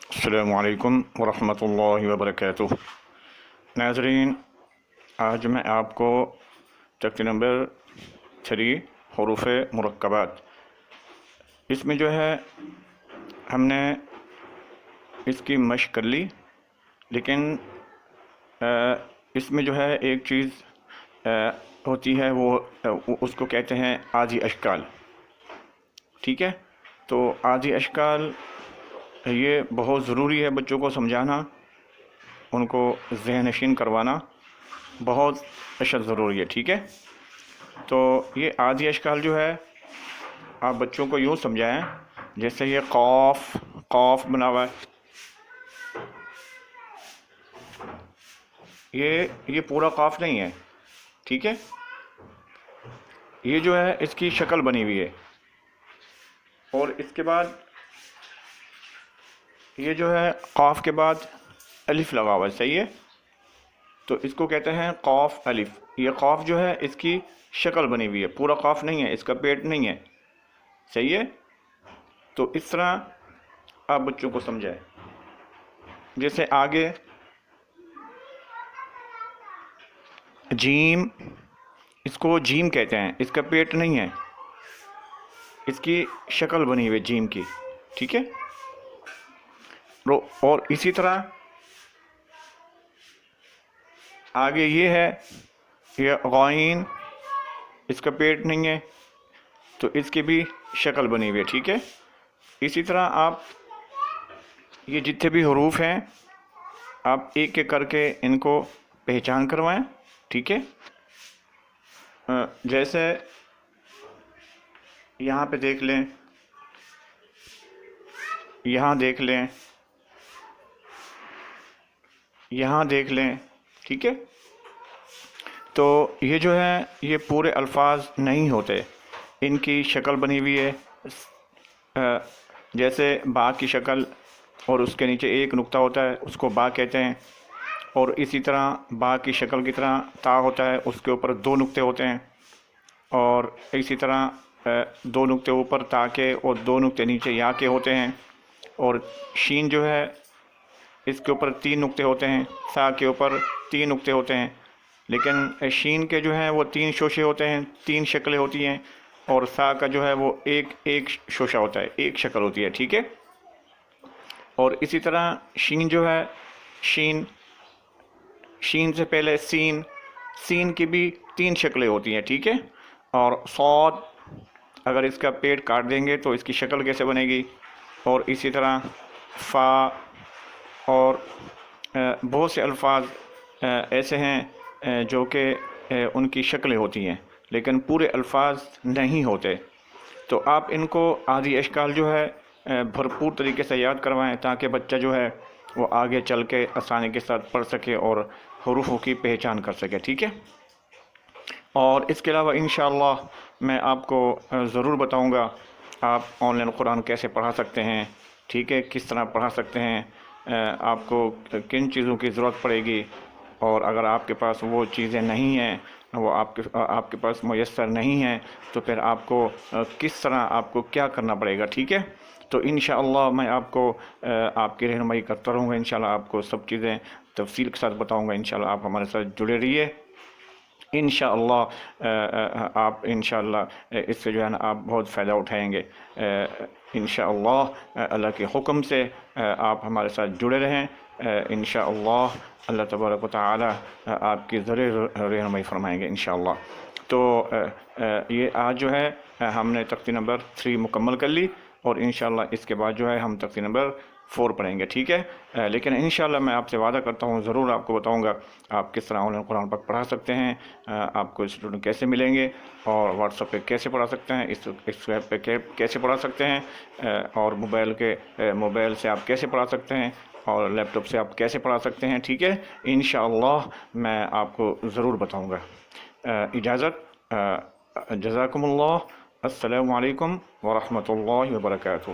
السلام علیکم ورحمۃ اللہ وبرکاتہ۔ ناظرین، آج میں آپ کو تختی نمبر 3 حروف مرکبات، اس میں جو ہے ہم نے اس کی مشق کر لی، لیکن اس میں جو ہے ایک چیز ہوتی ہے، وہ اس کو کہتے ہیں عادی اشکال۔ ٹھیک ہے، تو عادی اشکال یہ بہت ضروری ہے بچوں کو سمجھانا، ان کو ذہن نشین کروانا بہت اشد ضروری ہے۔ ٹھیک ہے، تو یہ عادی اشکال جو ہے آپ بچوں کو یوں سمجھائیں جیسے یہ قوف بنا ہوا ہے، یہ پورا قاف نہیں ہے۔ ٹھیک ہے، یہ جو ہے اس کی شکل بنی ہوئی ہے، اور اس کے بعد یہ جو ہے قاف کے بعد الف لگا ہوا ہے۔ صحیح ہے، تو اس کو کہتے ہیں قاف الف۔ یہ قاف جو ہے اس کی شکل بنی ہوئی ہے، پورا قاف نہیں ہے، اس کا پیٹ نہیں ہے۔ صحیح ہے، تو اس طرح آپ بچوں کو سمجھائیں۔ جیسے آگے جیم، اس کو جیم کہتے ہیں، اس کا پیٹ نہیں ہے، اس کی شکل بنی ہوئی ہے جیم کی۔ ٹھیک ہے، اور اسی طرح آگے یہ ہے، یہ غائن، اس کا پیٹ نہیں ہے، تو اس کی بھی شکل بنی ہوئی ہے۔ ٹھیک ہے، اسی طرح آپ یہ جتنے بھی حروف ہیں آپ ایک ایک کر کے ان کو پہچان کروائیں۔ ٹھیک ہے، جیسے یہاں پہ دیکھ لیں، یہاں دیکھ لیں، یہاں دیکھ لیں۔ ٹھیک ہے، تو یہ جو ہے یہ پورے الفاظ نہیں ہوتے، ان کی شکل بنی ہوئی ہے۔ جیسے با کی شکل اور اس کے نیچے ایک نقطہ ہوتا ہے، اس کو با کہتے ہیں، اور اسی طرح با کی شکل کی طرح تا ہوتا ہے، اس کے اوپر دو نقطے ہوتے ہیں، اور اسی طرح دو نقطے اوپر تا کے اور دو نقطے نیچے یا کے ہوتے ہیں، اور شین جو ہے اس کے اوپر تین نقطے ہوتے ہیں، سا کے اوپر تین نقطے ہوتے ہیں، لیکن شین کے جو ہیں وہ تین شوشے ہوتے ہیں، تین شکلیں ہوتی ہیں، اور سا کا جو ہے وہ ایک شوشہ ہوتا ہے، ایک شکل ہوتی ہے۔ ٹھیک ہے، اور اسی طرح شین جو ہے، شین سے پہلے سین کی بھی تین شکلیں ہوتی ہیں۔ ٹھیک ہے، اور صاد، اگر اس کا پیٹ کاٹ دیں گے تو اس کی شکل کیسے بنے گی، اور اسی طرح فا، اور بہت سے الفاظ ایسے ہیں جو کہ ان کی شکلیں ہوتی ہیں لیکن پورے الفاظ نہیں ہوتے۔ تو آپ ان کو عادی اشکال جو ہے بھرپور طریقے سے یاد کروائیں، تاکہ بچہ جو ہے وہ آگے چل کے آسانی کے ساتھ پڑھ سکے اور حروفوں کی پہچان کر سکے۔ ٹھیک ہے، اور اس کے علاوہ انشاءاللہ میں آپ کو ضرور بتاؤں گا آپ آن لائن قرآن کیسے پڑھا سکتے ہیں۔ ٹھیک ہے، کس طرح پڑھا سکتے ہیں، آپ کو کن چیزوں کی ضرورت پڑے گی، اور اگر آپ کے پاس وہ چیزیں نہیں ہیں، وہ آپ کے پاس میسر نہیں ہیں، تو پھر آپ کو کس طرح آپ کو کیا کرنا پڑے گا۔ ٹھیک ہے، تو انشاءاللہ میں آپ کو آپ کی رہنمائی کرتا رہوں گا، انشاءاللہ آپ کو سب چیزیں تفصیل کے ساتھ بتاؤں گا۔ انشاءاللہ آپ ہمارے ساتھ جڑے رہیے، انشاءاللہ آپ انشاءاللہ اس سے جو ہے نا آپ بہت فائدہ اٹھائیں گے۔ انشاءاللہ اللہ کے حکم سے آپ ہمارے ساتھ جڑے رہیں، انشاءاللہ اللہ تبارک و تعالی آپ کی ضرور رہنمائی فرمائیں گے انشاءاللہ۔ تو یہ آج جو ہے ہم نے تختی نمبر 3 مکمل کر لی، اور انشاءاللہ اس کے بعد جو ہے ہم تختی نمبر 4 پڑھیں گے۔ ٹھیک ہے، لیکن انشاءاللہ میں آپ سے وعدہ کرتا ہوں ضرور آپ کو بتاؤں گا آپ کس طرح آن لائن قرآن پاک پڑھا سکتے ہیں، آپ کو اسٹوڈنٹ کیسے ملیں گے، اور واٹس ایپ پہ کیسے پڑھا سکتے ہیں، اس ویب پہ کیسے پڑھا سکتے ہیں، اور موبائل سے آپ کیسے پڑھا سکتے ہیں، اور لیپ ٹاپ سے آپ کیسے پڑھا سکتے ہیں۔ ٹھیک ہے، انشاءاللہ میں آپ کو ضرور بتاؤں گا۔ اجازت، جزاکم اللہ، السلام علیکم ورحمۃ اللہ وبرکاتہ۔